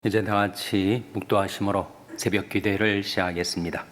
이제 다 같이 묵도하심으로 새벽 기도회를 시작하겠습니다.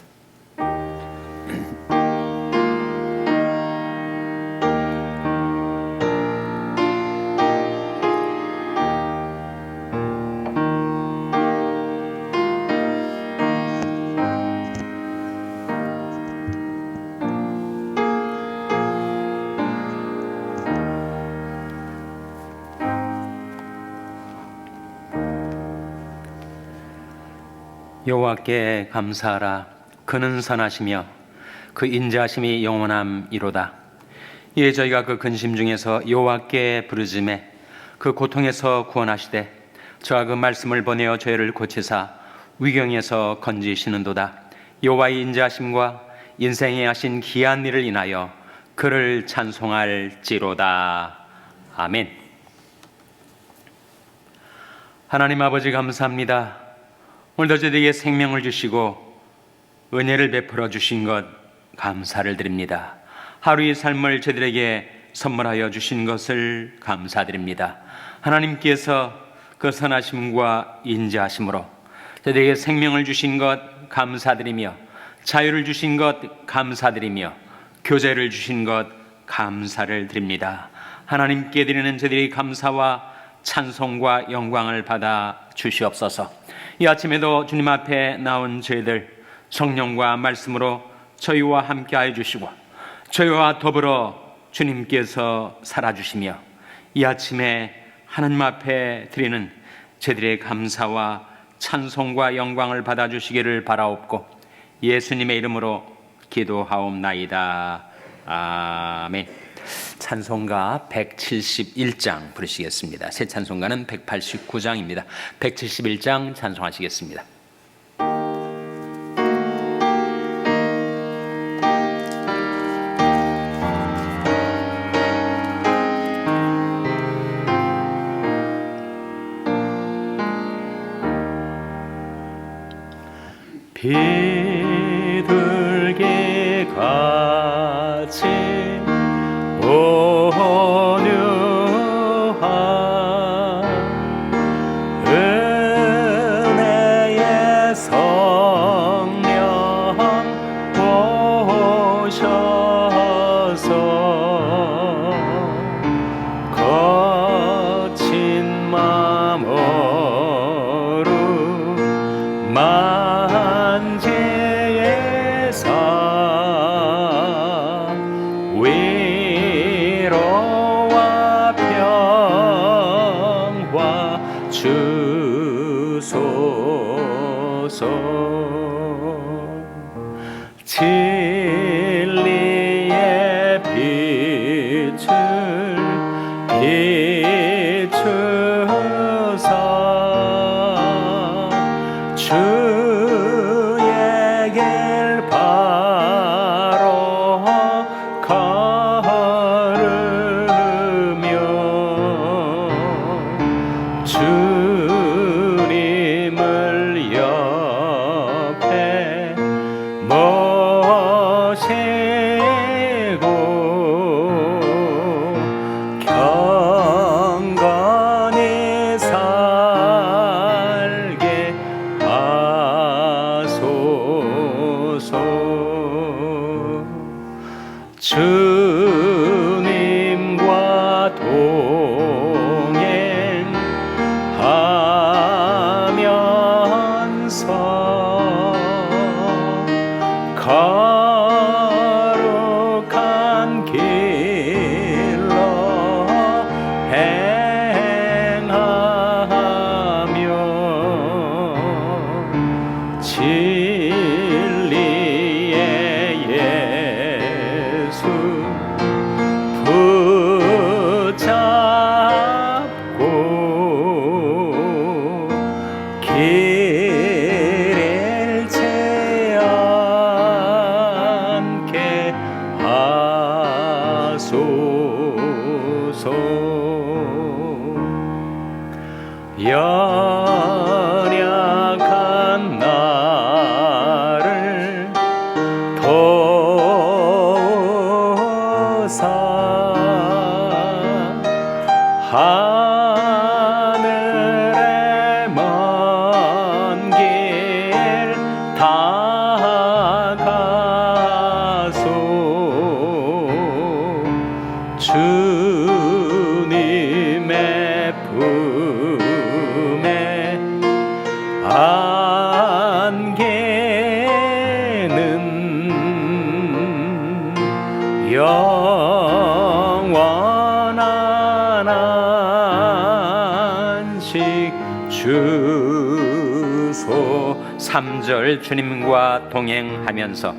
여호와께 감사하라. 그는 선하시며 그 인자하심이 영원함이로다. 이에 저희가 그 근심 중에서 여호와께 부르짖매 그 고통에서 구원하시되 저와 그 말씀을 보내어 저희를 고치사 위경에서 건지시는도다. 여호와의 인자하심과 인생에 하신 기이한 일을 인하여 그를 찬송할지로다. 아멘. 하나님 아버지 감사합니다. 오늘도 저희에게 생명을 주시고 은혜를 베풀어 주신 것 감사를 드립니다. 하루의 삶을 저희들에게 선물하여 주신 것을 감사드립니다. 하나님께서 그 선하심과 인자하심으로 저희에게 생명을 주신 것 감사드리며 자유를 주신 것 감사드리며 교제를 주신 것 감사를 드립니다. 하나님께 드리는 저희들의 감사와 찬송과 영광을 받아 주시옵소서. 이 아침에도 주님 앞에 나온 저희들 성령과 말씀으로 저희와 함께 하여 주시고 저희와 더불어 주님께서 살아주시며 이 아침에 하나님 앞에 드리는 저희들의 감사와 찬송과 영광을 받아 주시기를 바라옵고 예수님의 이름으로 기도하옵나이다. 아멘. 찬송가 171장 부르시겠습니다. 새 찬송가는 189장입니다. 171장 찬송하시겠습니다. 비둘기 같이 온유한 은혜의 성령 오셔서 거친 마음으로 만지에서 위로와 평화 주소서. 진리의 빛을 비추사 주의 길 바로 걸으며 주님을 옆에 모시고 경건히 살게 하소서. 주님과 동행하면서 거룩한 길로 행하며 진리의 예수 붙잡고 길 잃지 않게 하소서. 연약한 나를 도우사 하늘의 먼 주님의 품에 안개는 영원한 안식 주소. 3절 주님과 동행하면서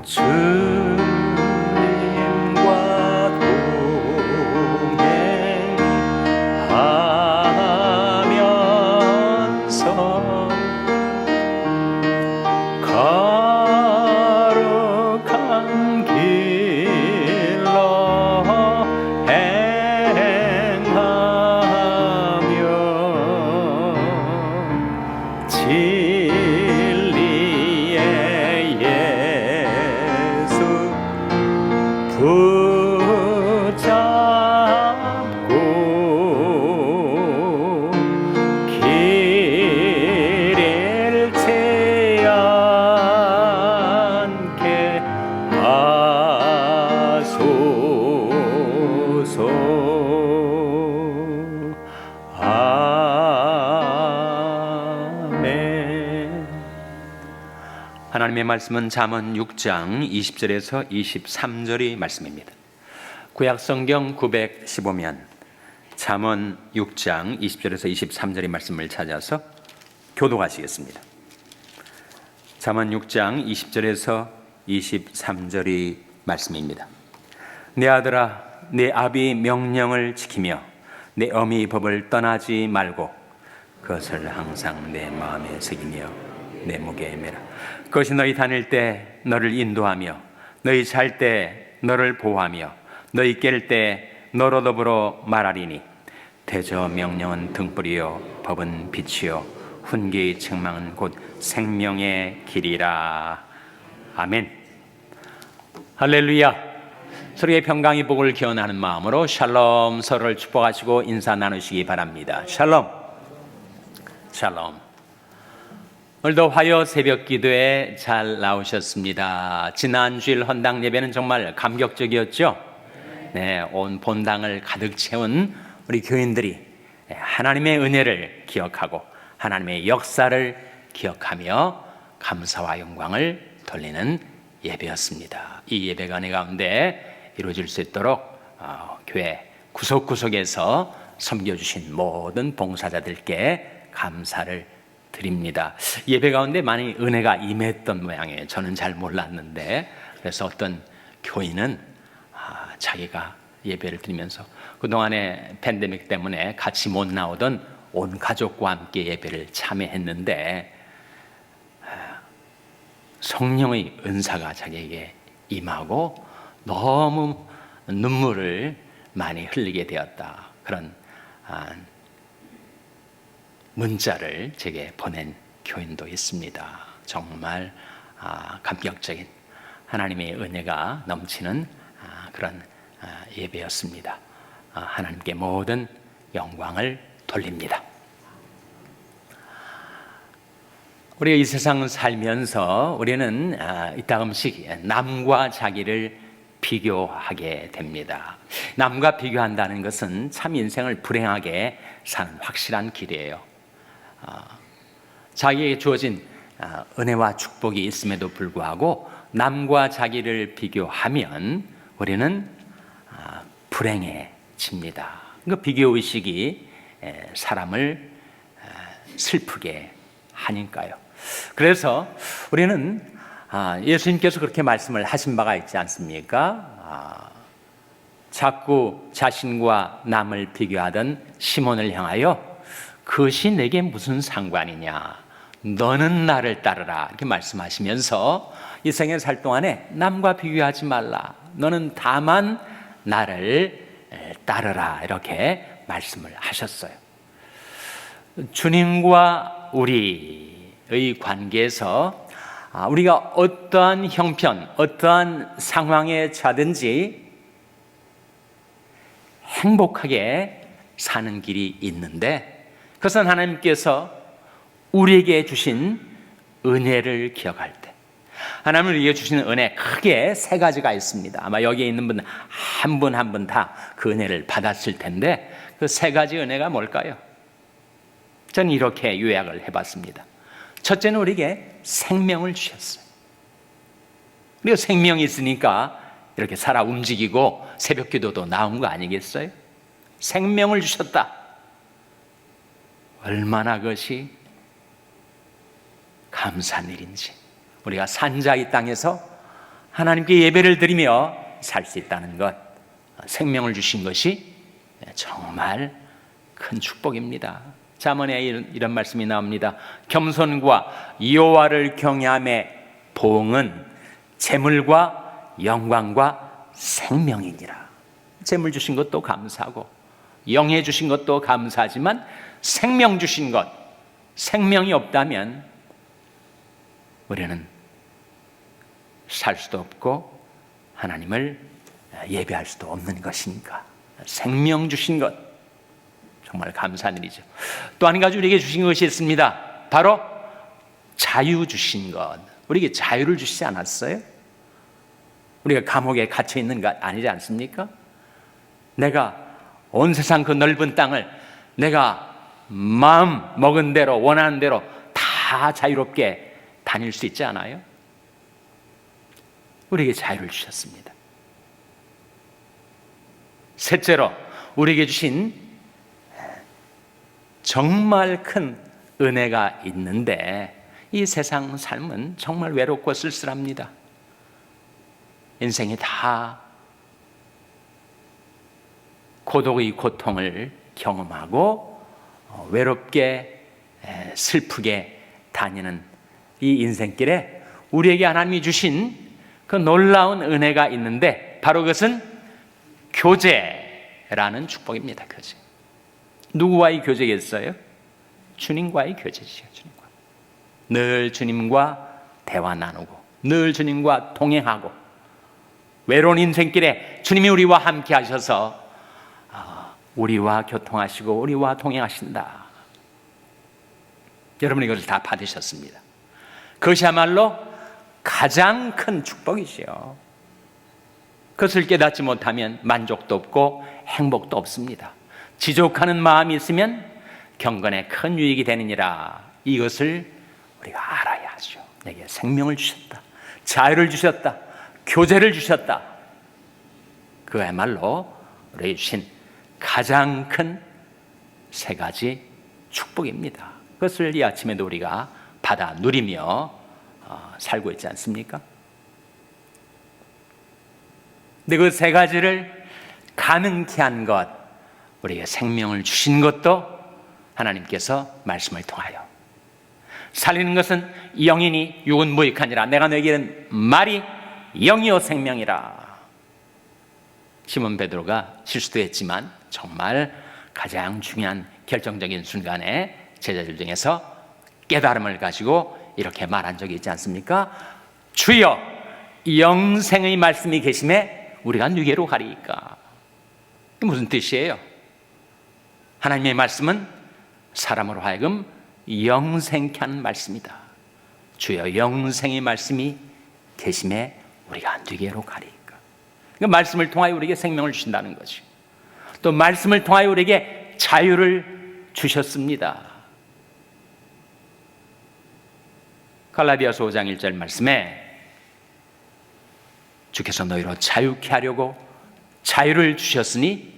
주님과 동행하면서 거룩한 길로 행하며 진리의 예수 붙잡고 길을 채 않게 하소서. 아멘. 하나님의 말씀은 잠언 6장 20절에서 23절의 말씀입니다. 구약성경 915면 잠언 6장 20절에서 23절의 말씀을 찾아서 교독하시겠습니다. 잠언 6장 20절에서 23절의 말씀입니다. 내 아들아, 내 아비 명령을 지키며 내 어미 법을 떠나지 말고 그것을 항상 내 마음에 새기며 내 목에 매라. 그것이 너희 다닐 때 너를 인도하며 너희 잘 때 너를 보호하며 너희 깰 때 너로 더불어 말하리니 대저 명령은 등불이요 법은 빛이요 훈계의 책망은 곧 생명의 길이라. 아멘. 할렐루야. 서로의 평강의 복을 기원하는 마음으로 샬롬, 서로를 축복하시고 인사 나누시기 바랍니다. 샬롬. 샬롬. 오늘도 화요 새벽 기도에 잘 나오셨습니다. 지난 주일 헌당 예배는 정말 감격적이었죠. 네, 온 본당을 가득 채운 우리 교인들이 하나님의 은혜를 기억하고 하나님의 역사를 기억하며 감사와 영광을 돌리는 예배였습니다. 이 예배가 내 가운데 이루어질 수 있도록 교회 구석구석에서 섬겨주신 모든 봉사자들께 감사를 드립니다. 예배 가운데 많이 은혜가 임했던 모양이에요. 저는 잘 몰랐는데, 그래서 어떤 교인은 자기가 예배를 드리면서 그동안에 팬데믹 때문에 같이 못 나오던 온 가족과 함께 예배를 참여했는데 성령의 은사가 자기에게 임하고 너무 눈물을 많이 흘리게 되었다. 그런 문자를 제게 보낸 교인도 있습니다. 정말 감격적인 하나님의 은혜가 넘치는 그런 예배였습니다. 하나님께 모든 영광을 돌립니다. 우리가 이 세상을 살면서 우리는 이따금씩 남과 자기를 비교하게 됩니다. 남과 비교한다는 것은 참 인생을 불행하게 사는 확실한 길이에요. 자기에게 주어진 은혜와 축복이 있음에도 불구하고 남과 자기를 비교하면 우리는 불행해집니다. 그 비교의식이 사람을 슬프게 하니까요. 그래서 우리는 예수님께서 그렇게 말씀을 하신 바가 있지 않습니까? 자꾸 자신과 남을 비교하던 시몬을 향하여 그것이 내게 무슨 상관이냐, 너는 나를 따르라, 이렇게 말씀하시면서 이 생에 살 동안에 남과 비교하지 말라, 너는 다만 나를 따르라, 이렇게 말씀을 하셨어요. 주님과 우리의 관계에서 우리가 어떠한 형편, 어떠한 상황에 처하든지 행복하게 사는 길이 있는데, 그것은 하나님께서 우리에게 주신 은혜를 기억할 때, 하나님을 위해 주시는 은혜 크게 세 가지가 있습니다. 아마 여기에 있는 분 한 분 한 분 다 그 은혜를 받았을 텐데 그 세 가지 은혜가 뭘까요? 저는 이렇게 요약을 해봤습니다. 첫째는 우리에게 생명을 주셨어요. 우리가 생명이 있으니까 이렇게 살아 움직이고 새벽 기도도 나온 거 아니겠어요? 생명을 주셨다. 얼마나 그것이 감사한 일인지. 우리가 산자 이 땅에서 하나님께 예배를 드리며 살 수 있다는 것, 생명을 주신 것이 정말 큰 축복입니다. 잠언에 이런 말씀이 나옵니다. 겸손과 여호와를 경외함의 보응은 재물과 영광과 생명이니라. 재물 주신 것도 감사하고 영예 주신 것도 감사하지만 생명 주신 것, 생명이 없다면 우리는 살 수도 없고 하나님을 예배할 수도 없는 것이니까 생명 주신 것 정말 감사한 일이죠. 또 한 가지 우리에게 주신 것이 있습니다. 바로 자유 주신 것. 우리에게 자유를 주시지 않았어요? 우리가 감옥에 갇혀 있는 것 아니지 않습니까? 내가 온 세상 그 넓은 땅을 내가 마음 먹은 대로 원하는 대로 다 자유롭게 다닐 수 있지 않아요? 우리에게 자유를 주셨습니다. 셋째로 우리에게 주신 정말 큰 은혜가 있는데 이 세상 삶은 정말 외롭고 쓸쓸합니다. 인생이 다 고독의 고통을 경험하고 외롭게 슬프게 다니는 이 인생길에 우리에게 하나님이 주신 그 놀라운 은혜가 있는데 바로 그것은 교제라는 축복입니다. 교제. 누구와의 교제겠어요? 주님과의 교제지요. 주님과. 늘 주님과 대화 나누고 늘 주님과 동행하고 외로운 인생길에 주님이 우리와 함께 하셔서 우리와 교통하시고 우리와 동행하신다. 여러분 이것을 다 받으셨습니다. 그것이야말로 가장 큰 축복이지요. 그것을 깨닫지 못하면 만족도 없고 행복도 없습니다. 지족하는 마음이 있으면 경건에 큰 유익이 되느니라. 이것을 우리가 알아야 하죠. 내게 생명을 주셨다. 자유를 주셨다. 교제를 주셨다. 그야말로 우리에게 주신 가장 큰 세 가지 축복입니다. 그것을 이 아침에도 우리가 받아 누리며 살고 있지 않습니까? 근데 그 세 가지를 가능케 한 것, 우리에게 생명을 주신 것도 하나님께서 말씀을 통하여 살리는 것은 영이니 육은 무익하니라. 내가 너에게는 말이 영이요 생명이라. 시몬 베드로가 실수도 했지만 정말 가장 중요한 결정적인 순간에 제자들 중에서 깨달음을 가지고 이렇게 말한 적이 있지 않습니까? 주여 영생의 말씀이 계심에 우리가 누게로 가리이까. 이게 무슨 뜻이에요? 하나님의 말씀은 사람으로 하여금 영생케 하는 말씀이다. 주여 영생의 말씀이 계심에 우리가 누게로 가리이까. 그러니까 말씀을 통하여 우리에게 생명을 주신다는 거죠. 또 말씀을 통하여 우리에게 자유를 주셨습니다. 갈라디아서 5장 1절 말씀에 주께서 너희로 자유케 하려고 자유를 주셨으니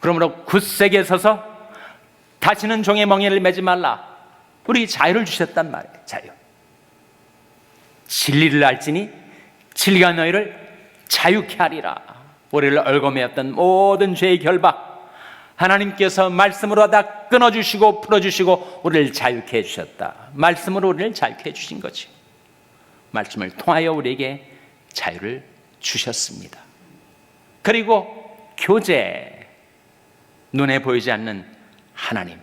그러므로 굳세게 서서 다시는 종의 멍에를 매지 말라. 우리 자유를 주셨단 말이에요. 자유. 진리를 알지니 진리가 너희를 자유케 하리라. 우리를 얽어매었던 모든 죄의 결박 하나님께서 말씀으로 다 끊어주시고 풀어주시고 우리를 자유케 해주셨다. 말씀으로 우리를 자유케 해주신 거지. 말씀을 통하여 우리에게 자유를 주셨습니다. 그리고 교제, 눈에 보이지 않는 하나님,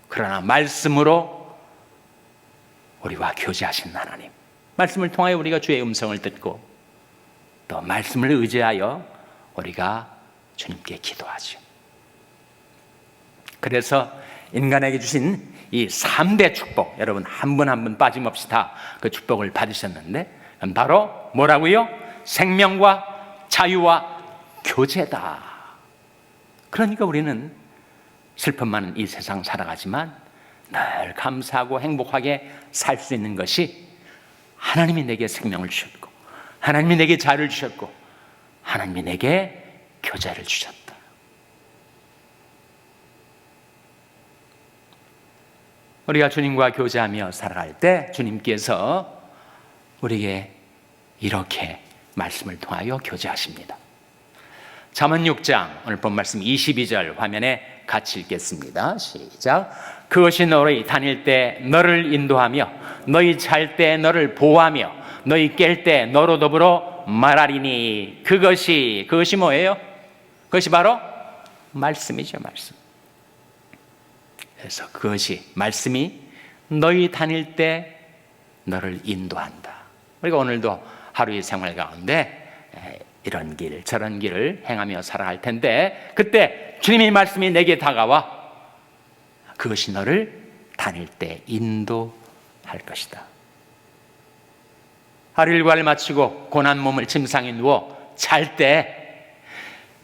그러나 말씀으로 우리와 교제하신 하나님, 말씀을 통하여 우리가 주의 음성을 듣고 또 말씀을 의지하여 우리가 주님께 기도하죠. 그래서 인간에게 주신 이 3대 축복, 여러분 한 분 한 분 빠짐없이 다 그 축복을 받으셨는데 바로 뭐라고요? 생명과 자유와 교제다. 그러니까 우리는 슬픔 많은 이 세상 살아가지만 늘 감사하고 행복하게 살 수 있는 것이 하나님이 내게 생명을 주셨고, 하나님이 내게 자유를 주셨고, 하나님이 내게 교제를 주셨다. 우리가 주님과 교제하며 살아갈 때 주님께서 우리에게 이렇게 말씀을 통하여 교제하십니다. 잠언 6장 오늘 본 말씀 22절 화면에 같이 읽겠습니다. 시작. 그것이 너희 다닐 때 너를 인도하며 너희 잘 때 너를 보호하며 너희 깰 때 너로 더불어 말하리니. 그것이 뭐예요? 그것이 바로 말씀이죠. 말씀. 그래서 그것이 말씀이 너희 다닐 때 너를 인도한다. 우리가 오늘도 하루의 생활 가운데 이런 길 저런 길을 행하며 살아갈 텐데 그때 주님의 말씀이 내게 다가와 그것이 너를 다닐 때 인도할 것이다. 하루 일과를 마치고 고난 몸을 침상에 누워 잘 때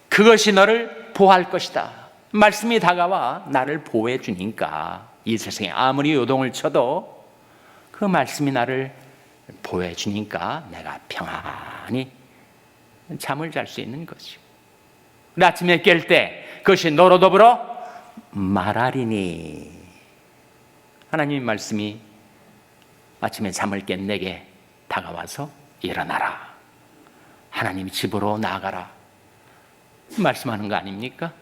그것이 너를 보호할 것이다. 말씀이 다가와 나를 보호해 주니까 이 세상에 아무리 요동을 쳐도 그 말씀이 나를 보호해 주니까 내가 평안히 잠을 잘 수 있는 거죠. 아침에 깰 때 그것이 너로 더불어 말하리니. 하나님의 말씀이 아침에 잠을 깬 내게 다가와서 일어나라, 하나님 집으로 나아가라 말씀하는 거 아닙니까?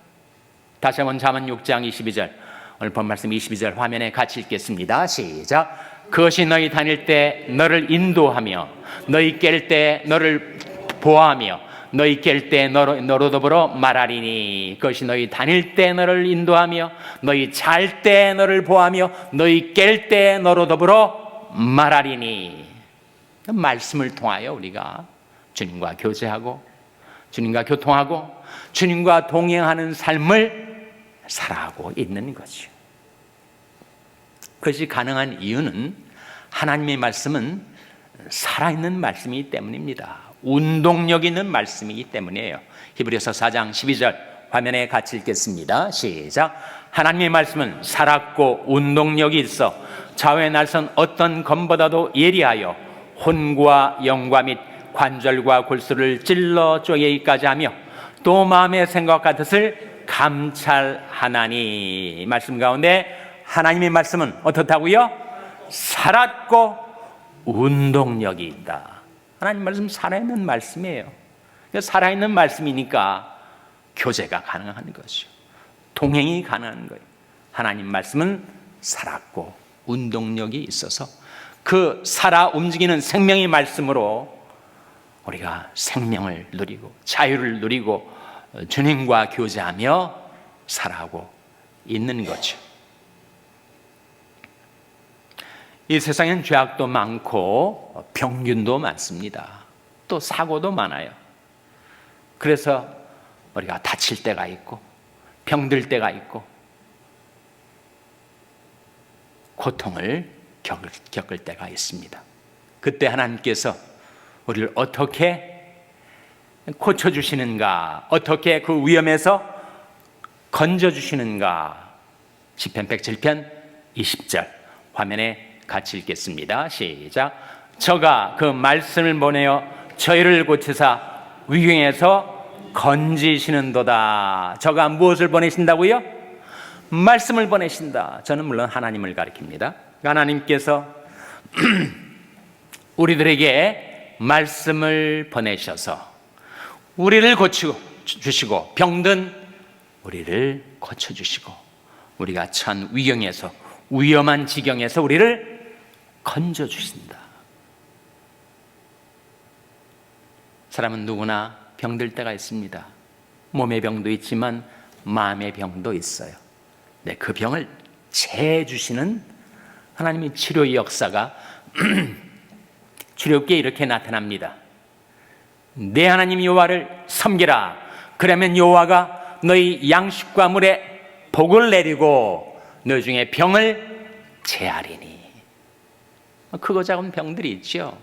다시 한번 잠언 6장 22절 오늘 본 말씀 22절 화면에 같이 읽겠습니다. 시작. 그것이 너희 다닐 때 너를 인도하며 너희 깰 때 너를 보호하며 너희 깰 때 너로 더불어 말하리니. 그것이 너희 다닐 때 너를 인도하며 너희 잘 때 너를 보호하며 너희 깰 때 너로 더불어 말하리니. 말씀을 통하여 우리가 주님과 교제하고 주님과 교통하고 주님과 동행하는 삶을 살아가고 있는 거죠. 그것이 가능한 이유는 하나님의 말씀은 살아있는 말씀이기 때문입니다. 운동력 있는 말씀이기 때문이에요. 히브리서 4장 12절 화면에 같이 읽겠습니다. 시작. 하나님의 말씀은 살았고 운동력이 있어 좌우의 날선 어떤 검보다도 예리하여 혼과 영과 및 관절과 골수를 찔러 쪼개기까지 하며 또 마음의 생각과 뜻을 감찰하나니. 말씀 가운데 하나님의 말씀은 어떻다고요? 살았고 운동력이 있다. 하나님 말씀 살아있는 말씀이에요. 살아있는 말씀이니까 교제가 가능한 것이죠. 동행이 가능한 거예요. 하나님 말씀은 살았고 운동력이 있어서 그 살아 움직이는 생명의 말씀으로 우리가 생명을 누리고 자유를 누리고 주님과 교제하며 살아가고 있는 거죠. 이 세상엔 죄악도 많고 병균도 많습니다. 또 사고도 많아요. 그래서 우리가 다칠 때가 있고 병들 때가 있고 고통을 겪을 때가 있습니다. 그때 하나님께서 우리를 어떻게 고쳐주시는가, 어떻게 그 위험에서 건져주시는가. 시편 107편 20절 화면에 같이 읽겠습니다. 시작. 저가 그 말씀을 보내어 저희를 고치사 위경에서 건지시는도다. 저가 무엇을 보내신다고요? 말씀을 보내신다. 저는 물론 하나님을 가리킵니다. 하나님께서 우리들에게 말씀을 보내셔서 우리를 고쳐주시고 병든 우리를 고쳐주시고 우리가 처한 위경에서 위험한 지경에서 우리를 건져주신다. 사람은 누구나 병들 때가 있습니다. 몸의 병도 있지만 마음의 병도 있어요. 네, 그 병을 재주시는 하나님의 치료의 역사가 출애굽기에 이렇게 나타납니다. 내 하나님 여호와를 섬기라. 그러면 여호와가 너희 양식과 물에 복을 내리고 너희 중에 병을 제하리니. 크고 작은 병들이 있죠.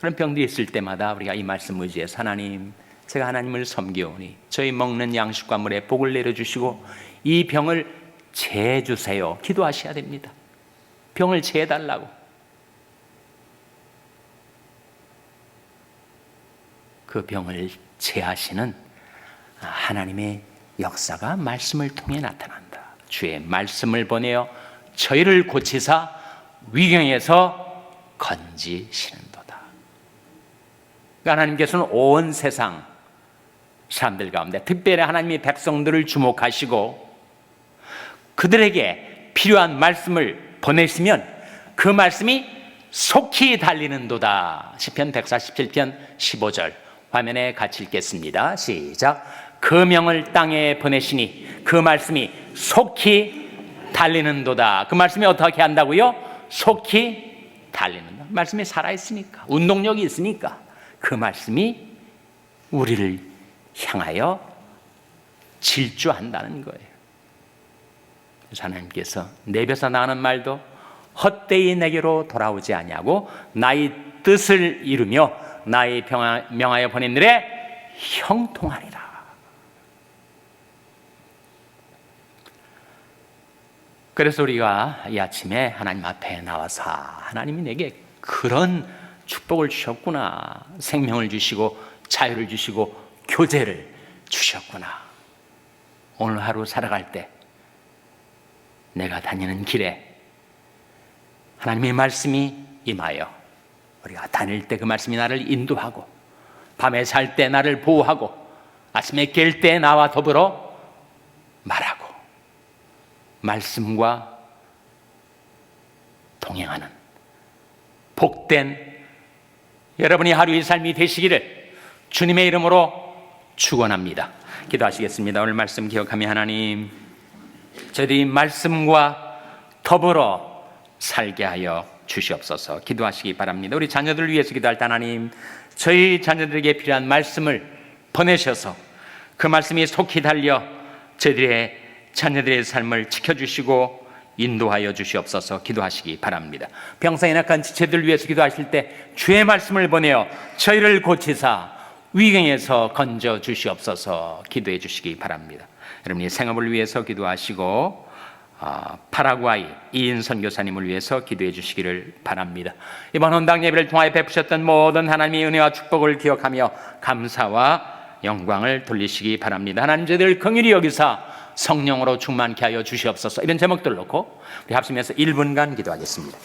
그런 병들이 있을 때마다 우리가 이 말씀 의지해서 하나님, 제가 하나님을 섬기오니 저희 먹는 양식과 물에 복을 내려주시고 이 병을 제해주세요. 기도하셔야 됩니다. 병을 제해달라고. 그 병을 제하시는 하나님의 역사가 말씀을 통해 나타난다. 주의 말씀을 보내어 저희를 고치사 위경에서 건지시는도다. 그러니까 하나님께서는 온 세상 사람들 가운데 특별히 하나님의 백성들을 주목하시고 그들에게 필요한 말씀을 보내시면 그 말씀이 속히 달리는도다. 시편 147편 15절 화면에 같이 읽겠습니다. 시작. 그 명을 땅에 보내시니 그 말씀이 속히 달리는도다. 그 말씀이 어떻게 한다고요? 속히 달리는다. 말씀이 살아있으니까, 운동력이 있으니까 그 말씀이 우리를 향하여 질주한다는 거예요. 그래서 하나님께서 내뱉어 나가는 말도 헛되이 내게로 돌아오지 아니하고 나의 뜻을 이루며 나의 명하여 보낸 일에 형통하리라. 그래서 우리가 이 아침에 하나님 앞에 나와서 하나님이 내게 그런 축복을 주셨구나, 생명을 주시고 자유를 주시고 교제를 주셨구나. 오늘 하루 살아갈 때 내가 다니는 길에 하나님의 말씀이 임하여 우리가 다닐 때 그 말씀이 나를 인도하고 밤에 잘 때 나를 보호하고 아침에 깰 때 나와 더불어 말하고 말씀과 동행하는 복된 여러분이 하루의 삶이 되시기를 주님의 이름으로 축원합니다. 기도하시겠습니다. 오늘 말씀 기억하며 하나님, 저희들이 말씀과 더불어 살게 하여 주시옵소서. 기도하시기 바랍니다. 우리 자녀들을 위해서 기도할 때 하나님, 저희 자녀들에게 필요한 말씀을 보내셔서 그 말씀이 속히 달려 저희들의 자녀들의 삶을 지켜주시고 인도하여 주시옵소서. 기도하시기 바랍니다. 병상에 낙한 지체들 위해서 기도하실 때 주의 말씀을 보내어 저희를 고치사 위경에서 건져 주시옵소서. 기도해 주시기 바랍니다. 여러분이 생업을 위해서 기도하시고 파라과이 이인 선교사님을 위해서 기도해 주시기를 바랍니다. 이번 헌당 예배를 통하여 베푸셨던 모든 하나님의 은혜와 축복을 기억하며 감사와 영광을 돌리시기 바랍니다. 하나님, 저희들 긍휼히 여기사 성령으로 충만케 하여 주시옵소서. 이런 제목들 놓고 우리 합심해서 1분간 기도하겠습니다.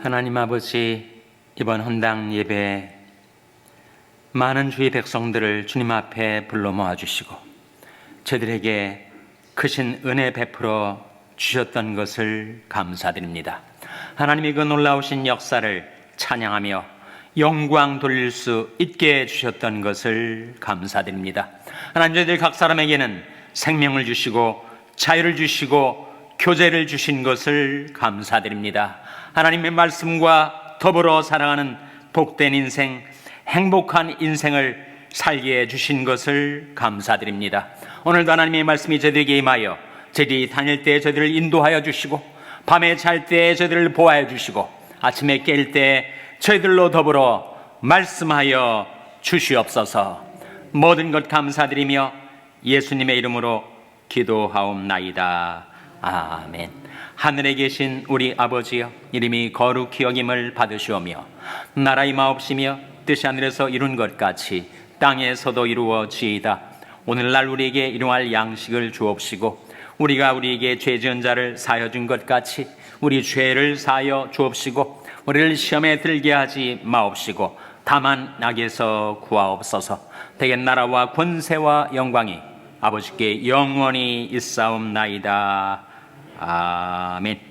하나님 아버지, 이번 헌당 예배 많은 주의 백성들을 주님 앞에 불러 모아주시고 저들에게 크신 은혜 베풀어 주셨던 것을 감사드립니다. 하나님이 그 놀라우신 역사를 찬양하며 영광 돌릴 수 있게 해주셨던 것을 감사드립니다. 하나님, 저희들 각 사람에게는 생명을 주시고 자유를 주시고 교제를 주신 것을 감사드립니다. 하나님의 말씀과 더불어 살아가는 복된 인생, 행복한 인생을 살게 해주신 것을 감사드립니다. 오늘도 하나님의 말씀이 저희에게 임하여 저희들이 다닐 때 저희들을 인도하여 주시고 밤에 잘 때 저희들을 보호하여 주시고 아침에 깰 때 저희들로 더불어 말씀하여 주시옵소서. 모든 것 감사드리며 예수님의 이름으로 기도하옵나이다. 아멘. 하늘에 계신 우리 아버지여, 이름이 거룩히 여김을 받으시오며 나라의 마옵시며 뜻이 하늘에서 이룬 것 같이 땅에서도 이루어지이다. 오늘날 우리에게 일용할 양식을 주옵시고 우리가 우리에게 죄 지은 자를 사하여 준 것 같이 우리 죄를 사하여 주옵시고 우리를 시험에 들게 하지 마옵시고 다만 악에서 구하옵소서. 대개 나라와 권세와 영광이 아버지께 영원히 있사옵나이다. 아멘.